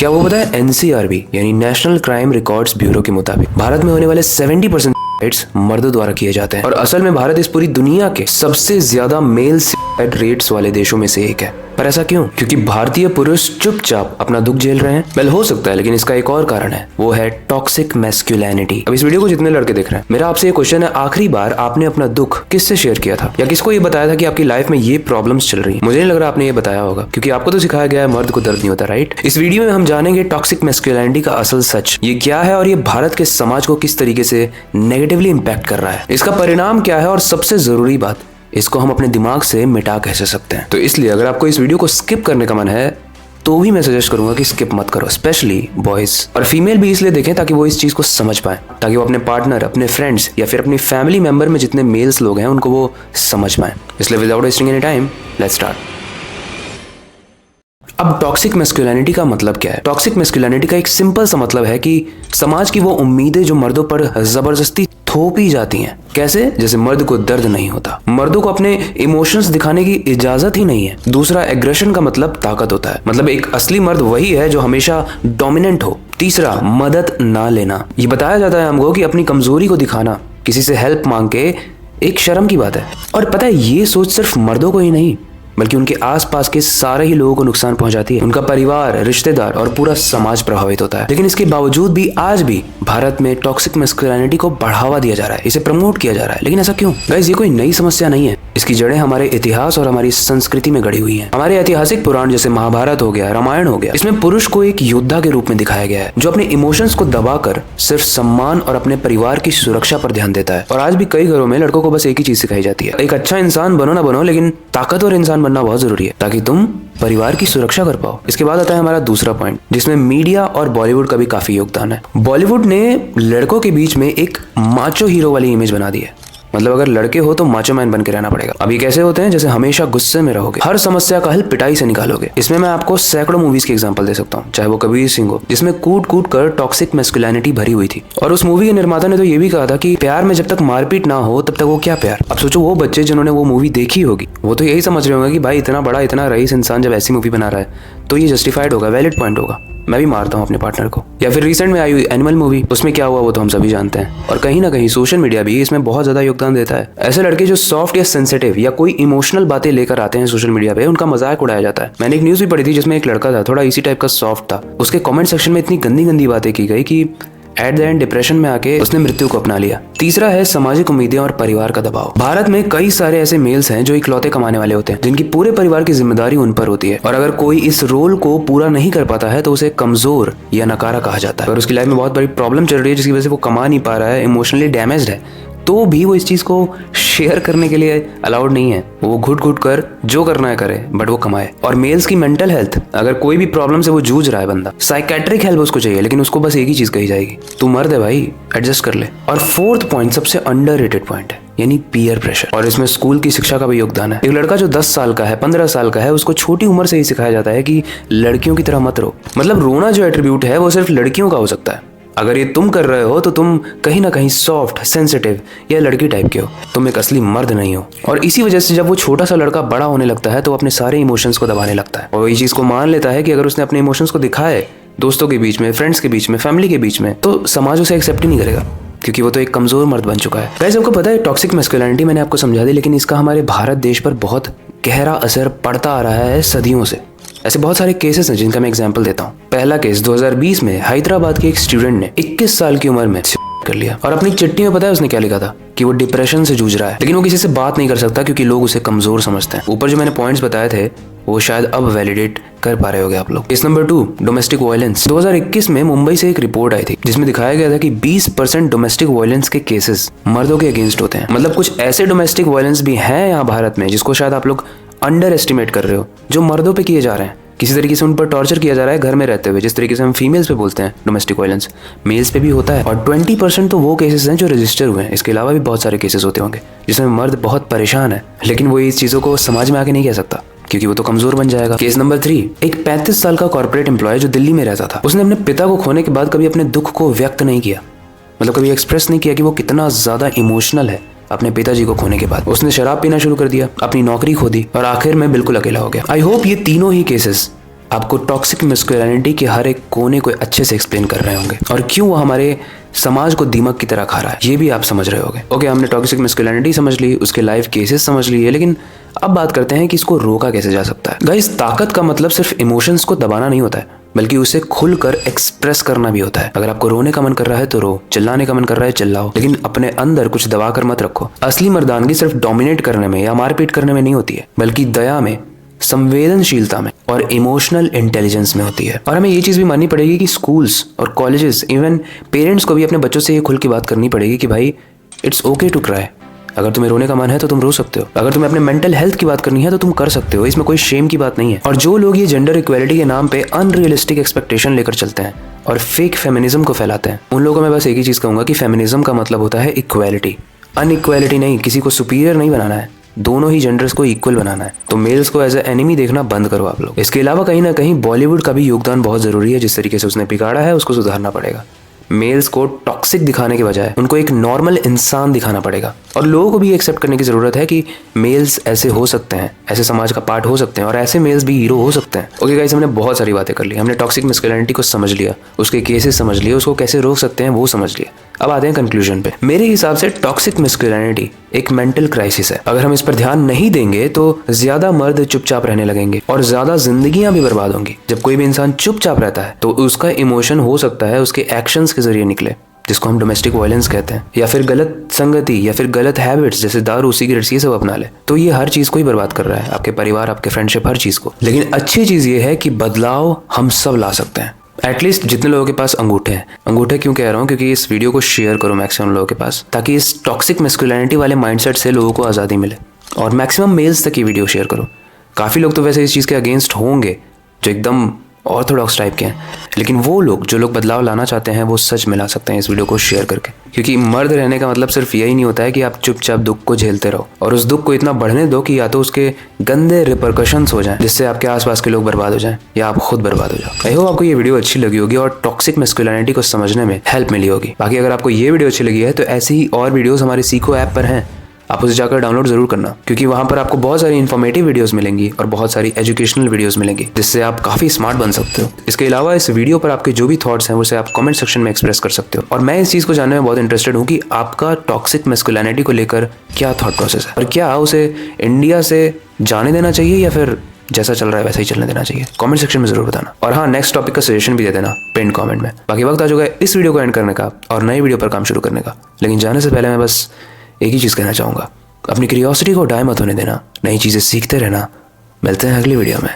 क्या वो पता है? एनसीआरबी यानी नेशनल क्राइम रिकॉर्ड्स ब्यूरो के मुताबिक भारत में होने वाले 70% मर्दों द्वारा किए जाते हैं और असल में भारत इस पूरी दुनिया के सबसे ज्यादा मेल सुसाइड रेट्स वाले देशों में से एक है। पर ऐसा क्यों? क्योंकि भारतीय पुरुष चुपचाप अपना दुख झेल रहे हैं। वेल, हो सकता है, लेकिन इसका एक और कारण है, वो है टॉक्सिक मैस्कुलिनिटी। अब इस वीडियो को जितने लड़के देख रहे हैं, मेरा आपसे ये क्वेश्चन है, आखिरी बार आपने अपना दुख किससे शेयर किया था या किसको ये बताया था कि आपकी लाइफ में ये प्रॉब्लम्स चल रही है? मुझे नहीं लग रहा आपने ये बताया होगा, क्योंकि आपको तो सिखाया गया है मर्द को दर्द नहीं होता, राइट? इस वीडियो में हम जानेंगे टॉक्सिक मैस्कुलिनिटी का असल सच, ये क्या है और ये भारत के समाज को किस तरीके से नेगेटिवली इंपैक्ट कर रहा है, इसका परिणाम क्या है और सबसे जरूरी बात, इसको हम अपने दिमाग से मिटा कैसे सकते हैं। तो इसलिए अगर आपको इस वीडियो को स्किप करने का मन है तो भी मैं सजेस्ट करूंगा कि स्किप मत करो, स्पेशली बॉयज और फीमेल भी इसलिए देखें ताकि वो इस चीज को समझ पाए, ताकि वो अपने पार्टनर, अपने फ्रेंड्स या फिर अपनी फैमिली मेंबर में जितने मेल्स लोग हैं उनको वो समझ पाए। इसलिए without wasting any time, let's start. अब टॉक्सिक मैस्कुलिनिटी का मतलब क्या है? टॉक्सिक मैस्कुलिनिटी का एक सिंपल सा मतलब है कि समाज की वो उम्मीदें जो मर्दों पर जबरदस्ती थोपी जाती हैं। कैसे? जैसे मर्द को दर्द नहीं होता, मर्दों को अपने इमोशंस दिखाने की इजाजत ही नहीं है। दूसरा, एग्रेशन का मतलब ताकत होता है, मतलब एक असली मर्द वही है जो हमेशा डोमिनेंट हो। तीसरा, मदद ना लेना, ये बताया जाता है हमको कि अपनी कमजोरी को दिखाना, किसी से हेल्प मांग के, एक शर्म की बात है। और पता है, ये सोच सिर्फ मर्दों को ही नहीं बल्कि उनके आसपास के सारे ही लोगों को नुकसान पहुंचाती है। उनका परिवार, रिश्तेदार और पूरा समाज प्रभावित होता है। लेकिन इसके बावजूद भी आज भी भारत में टॉक्सिक मैस्कुलिनिटी को बढ़ावा दिया जा रहा है, इसे प्रमोट किया जा रहा है। लेकिन ऐसा क्यों? गाइस, ये कोई नई समस्या नहीं है, इसकी जड़ें हमारे इतिहास और हमारी संस्कृति में गड़ी हुई हैं। हमारे ऐतिहासिक पुराण जैसे महाभारत हो गया, रामायण हो गया, इसमें पुरुष को एक योद्धा के रूप में दिखाया गया है जो अपने इमोशंस को दबाकर सिर्फ सम्मान और अपने परिवार की सुरक्षा पर ध्यान देता है। और आज भी कई घरों में लड़कों को बस एक ही चीज सिखाई जाती है, एक अच्छा इंसान बनो ना बनो, लेकिन ताकतवर इंसान बनना बहुत जरूरी है ताकि तुम परिवार की सुरक्षा कर पाओ। इसके बाद आता है हमारा दूसरा पॉइंट, जिसमें मीडिया और बॉलीवुड का भी काफी योगदान है। बॉलीवुड ने लड़कों के बीच में एक माचो हीरो वाली इमेज बना दी है, मतलब अगर लड़के हो तो माचो मैन बन के रहना पड़ेगा। अब ये कैसे होते हैं? जैसे हमेशा गुस्से में रहोगे, हर समस्या का हल पिटाई से निकालोगे। इसमें मैं आपको सैकड़ों मूवीज की एग्जांपल दे सकता हूँ, चाहे वो कबीर सिंह हो, जिसमें कूट कूट कर टॉक्सिक मैस्कुलिनिटी भरी हुई थी। और उस मूवी के निर्माता ने तो ये भी कहा था कि प्यार में जब तक मारपीट ना हो तब तक वो क्या प्यार। अब सोचो, वो बच्चे जिन्होंने वो मूवी देखी होगी वो तो यही समझ रहे होंगे कि भाई इतना बड़ा, इतना रईस इंसान जब ऐसी मूवी बना रहा है तो ये जस्टिफाइड होगा, वैलिड पॉइंट होगा, मैं भी मारता हूँ अपने पार्टनर को। या फिर रिसेंट में आई हुई एनिमल मूवी, उसमें क्या हुआ वो तो हम सभी जानते हैं। और कहीं ना कहीं सोशल मीडिया भी इसमें बहुत ज्यादा योगदान देता है। ऐसे लड़के जो सॉफ्ट या सेंसिटिव या कोई इमोशनल बातें लेकर आते हैं सोशल मीडिया पे, उनका मजाक उड़ाया जाता है। मैंने एक न्यूज भी पढ़ी थी जिसमें एक लड़का था, थोड़ा इसी टाइप का सॉफ्ट था, उसके कमेंट सेक्शन में इतनी गंदी गंदी बातें की गई कि एट द एंड डिप्रेशन में आके उसने मृत्यु को अपना लिया। तीसरा है सामाजिक उम्मीदें और परिवार का दबाव। भारत में कई सारे ऐसे मेल्स हैं जो इकलौते कमाने वाले होते हैं, जिनकी पूरे परिवार की जिम्मेदारी उन पर होती है। और अगर कोई इस रोल को पूरा नहीं कर पाता है तो उसे कमजोर या नकारा कहा जाता है। और उसकी लाइफ में बहुत बड़ी प्रॉब्लम चल रही है जिसकी वजह से वो कमा नहीं पा रहा है, इमोशनली डैमेज्ड है, तो भी वो इस चीज को शेयर करने के लिए अलाउड नहीं है। वो घुट घुट कर जो करना है करे, बट वो कमाए। और मेल्स की मेंटल हेल्थ, अगर कोई भी प्रॉब्लम से वो जूझ रहा है बंदा, साइकेट्रिक हेल्प उसको चाहिए, लेकिन उसको बस एक ही चीज कही जाएगी, तू मर्द है भाई, एडजस्ट कर ले। और फोर्थ पॉइंट सबसे अंडररेटेड पॉइंट है, यानी पीयर प्रेशर। और इसमें स्कूल की शिक्षा का भी योगदान है। एक लड़का जो 10 साल का है, 15 साल का है, उसको छोटी उम्र से ही सिखाया जाता है कि लड़कियों की तरह मत रो। मतलब रोना जो एट्रीब्यूट है वो सिर्फ लड़कियों का हो सकता है। अगर ये तुम कर रहे हो तो तुम कहीं ना कहीं सॉफ्ट, सेंसिटिव या लड़की टाइप के हो, तुम एक असली मर्द नहीं हो। और इसी वजह से जब वो छोटा सा लड़का बड़ा होने लगता है तो अपने सारे इमोशंस को दबाने लगता है और इस चीज को मान लेता है कि अगर उसने अपने इमोशंस को दिखाए दोस्तों के बीच में, फ्रेंड्स के बीच में, फैमिली के बीच में, तो समाज उसे एक्सेप्ट ही नहीं करेगा, क्योंकि वो तो एक कमजोर मर्द बन चुका है। गाइस, आपको पता है टॉक्सिक मैस्कुलिनिटी मैंने आपको समझा दी, लेकिन इसका हमारे भारत देश पर बहुत गहरा असर पड़ता आ रहा है सदियों से। ऐसे बहुत सारे केसेस हैं जिनका मैं एग्जांपल देता हूँ। पहला केस 2020 में हैदराबाद के एक स्टूडेंट ने 21 साल की उम्र में कर लिया। और अपनी चिट्ठी में पता है उसने क्या लिखा था? कि वो डिप्रेशन से जूझ रहा है, लेकिन वो किसी से बात नहीं कर सकता क्योंकि लोग उसे कमजोर समझते हैं। ऊपर जो मैंने पॉइंट्स बताए थे वो शायद अब वैलिडेट कर पा रहे होगे आप लोग। Case number 2, domestic violence. 2021 में मुंबई से एक रिपोर्ट आई थी जिसमें दिखाया गया था कि 20% डोमेस्टिक वायलेंस के केसेस मर्दों के अगेंस्ट होते हैं। मतलब कुछ ऐसे डोमेस्टिक वायलेंस भी हैं यहाँ भारत में जिसको शायद आप लोग अंडर एस्टिमेट कर रहे हो, जो मर्दों पे किए जा रहे हैं। किसी तरीके से उन पर टॉर्चर किया जा रहा है घर में रहते हुए, जिस तरीके से हम फीमेल्स पे बोलते हैं डोमेस्टिक वायलेंस, मेल्स पे भी होता है। और 20% तो वो केसेस हैं जो रजिस्टर हुए हैं। इसके अलावा भी बहुत सारे केसेस होते होंगे जिसमें मर्द बहुत परेशान है, लेकिन वो इस चीज़ों को समाज में आके नहीं कह सकता क्योंकि वो तो कमजोर बन जाएगा। केस नंबर 3, एक 35 साल का कॉर्पोरेट एम्प्लॉय जो दिल्ली में रहता था, उसने अपने पिता को खोने के बाद कभी अपने दुख को व्यक्त नहीं किया, मतलब कभी एक्सप्रेस नहीं किया कि वो कितना ज्यादा इमोशनल है अपने पिताजी को खोने के बाद। उसने शराब पीना शुरू कर दिया, अपनी नौकरी खो दी और आखिर में बिल्कुल अकेला हो गया। आई होप ये तीनों ही केसेस आपको टॉक्सिक मैस्कुलिनिटी के हर एक कोने को अच्छे से एक्सप्लेन कर रहे होंगे और क्यों वो हमारे समाज को दीमक की तरह खा रहा है, ये भी आप समझ रहे होंगे। ओके, हमने टॉक्सिक मैस्कुलिनिटी समझ ली, उसके लाइव केसेस समझ लिए, लेकिन अब बात करते हैं कि इसको रोका कैसे जा सकता है। गाइस, ताकत का मतलब सिर्फ इमोशंस को दबाना नहीं होता है, बल्कि उसे खुलकर एक्सप्रेस करना भी होता है। अगर आपको रोने का मन कर रहा है तो रो, चिल्लाने का मन कर रहा है चिल्लाओ, लेकिन अपने अंदर कुछ दबा कर मत रखो। असली मर्दानगी सिर्फ डोमिनेट करने में या मारपीट करने में नहीं होती है, बल्कि दया में, संवेदनशीलता में और इमोशनल इंटेलिजेंस में होती है। और हमें ये चीज़ भी माननी पड़ेगी कि स्कूल्स और कॉलेजेस, इवन पेरेंट्स को भी अपने बच्चों से ये खुल के बात करनी पड़ेगी कि भाई इट्स ओके टू क्राई। अगर तुम्हें रोने का मन है तो तुम रो सकते हो, अगर तुम्हें अपने मेंटल हेल्थ की बात करनी है तो तुम कर सकते हो, इसमें कोई शेम की बात नहीं है। और जो लोग ये जेंडर इक्वालिटी के नाम पे अनरियलिस्टिक एक्सपेक्टेशन लेकर चलते हैं और फेक फेमिनिज्म को फैलाते हैं, उन लोगों को मैं बस एक ही चीज़ कहूँगा कि फेमिनिज्म का मतलब होता है इक्वालिटी, अनइक्वालिटी नहीं। किसी को सुपीरियर नहीं बनाना है, दोनों ही जेंडर्स को इक्वल बनाना है। तो मेल्स को एज ए एनिमी देखना बंद करो आप लोग। इसके अलावा कहीं ना कहीं बॉलीवुड का भी योगदान बहुत जरूरी है। जिस तरीके से उसने बिगाड़ा है उसको सुधारना पड़ेगा। मेल्स को टॉक्सिक दिखाने के बजाय उनको एक नॉर्मल इंसान दिखाना पड़ेगा। और लोगों को भी एक्सेप्ट करने की जरूरत है कि मेल्स ऐसे हो सकते हैं, ऐसे समाज का पार्ट हो सकते हैं और ऐसे मेल्स भी हीरो हो सकते हैं। ओके गाइस, हमने बहुत सारी बातें कर ली। हमने टॉक्सिक मैस्कुलिनिटी को समझ लिया, उसके केसेस समझ लिए, उसको कैसे रोक सकते हैं वो समझ लिया। अब आते हैं कंक्लूजन पे। मेरे हिसाब से टॉक्सिक मैस्कुलिनिटी एक मेंटल क्राइसिस है। अगर हम इस पर ध्यान नहीं देंगे तो ज्यादा मर्द चुपचाप रहने लगेंगे और ज्यादा जिंदगियां भी बर्बाद होंगी। जब कोई भी इंसान चुपचाप रहता है तो उसका इमोशन हो सकता है उसके एक्शंस के जरिए निकले, जिसको हम डोमेस्टिक वायलेंस कहते हैं, या फिर गलत संगति या फिर गलत हैबिट्स जैसे दारू, सिगरेट्स, ये सब अपना ले। तो ये हर चीज को ही बर्बाद कर रहा है, आपके परिवार, आपके फ्रेंडशिप, हर चीज को। लेकिन अच्छी चीज ये है कि बदलाव हम सब ला सकते हैं। एटलीस्ट जितने लोगों के पास अंगूठे हैं। अंगूठे क्यों कह रहा हूँ, क्योंकि इस वीडियो को शेयर करो मैक्सिमम लोगों के पास, ताकि इस टॉक्सिक मैस्कुलिनिटी वाले माइंडसेट से लोगों को आज़ादी मिले। और मैक्सिमम मेल्स तक ये वीडियो शेयर करो। काफ़ी लोग तो वैसे इस चीज़ के अगेंस्ट होंगे जो एकदम ऑर्थोडॉक्स टाइप के हैं, लेकिन वो लोग जो लोग बदलाव लाना चाहते हैं वो सच में ला सकते हैं इस वीडियो को शेयर करके। क्योंकि मर्द रहने का मतलब सिर्फ यही नहीं होता है कि आप चुपचाप दुख को झेलते रहो और उस दुख को इतना बढ़ने दो कि या तो उसके गंदे रिपरकशंस हो जाएं, जिससे आपके आसपास के लोग बर्बाद हो जाएं या आप खुद बर्बाद हो जाओ। आई होप आपको ये वीडियो अच्छी लगी होगी और टॉक्सिक मैस्कुलिनिटी को समझने में हेल्प मिली होगी। बाकी अगर आपको ये वीडियो अच्छी लगी है तो ऐसी ही और वीडियोस हमारे सीखो ऐप पर हैं, आप उसे जाकर डाउनलोड जरूर करना, क्योंकि वहां पर आपको बहुत सारी इन्फॉर्मेटिव वीडियोस मिलेंगी और बहुत सारी एजुकेशनल वीडियोस मिलेंगी, जिससे आप काफी स्मार्ट बन सकते हो। इसके अलावा इस वीडियो पर आपके जो भी थॉट्स हैं उसे आप कमेंट सेक्शन में एक्सप्रेस कर सकते हो। और मैं इस चीज को जानने में बहुत इंटरेस्टेड हूँ कि आपका टॉक्सिक मैस्कुलिनिटी को लेकर क्या थॉट प्रोसेस है और क्या उसे इंडिया से जाने देना चाहिए या फिर जैसा चल रहा है वैसा ही चलने देना चाहिए। कमेंट सेक्शन में जरूर बताना। और हाँ, नेक्स्ट टॉपिक का सजेशन भी दे देना पिन कमेंट में। बाकी वक्त आ चुका है इस वीडियो को एंड करने का और नई वीडियो पर काम शुरू करने का। लेकिन जाने से पहले मैं बस एक ही चीज़ कहना चाहूँगा, अपनी क्यूरियोसिटी को डाय मत होने देना, नई चीज़ें सीखते रहना। मिलते हैं अगली वीडियो में।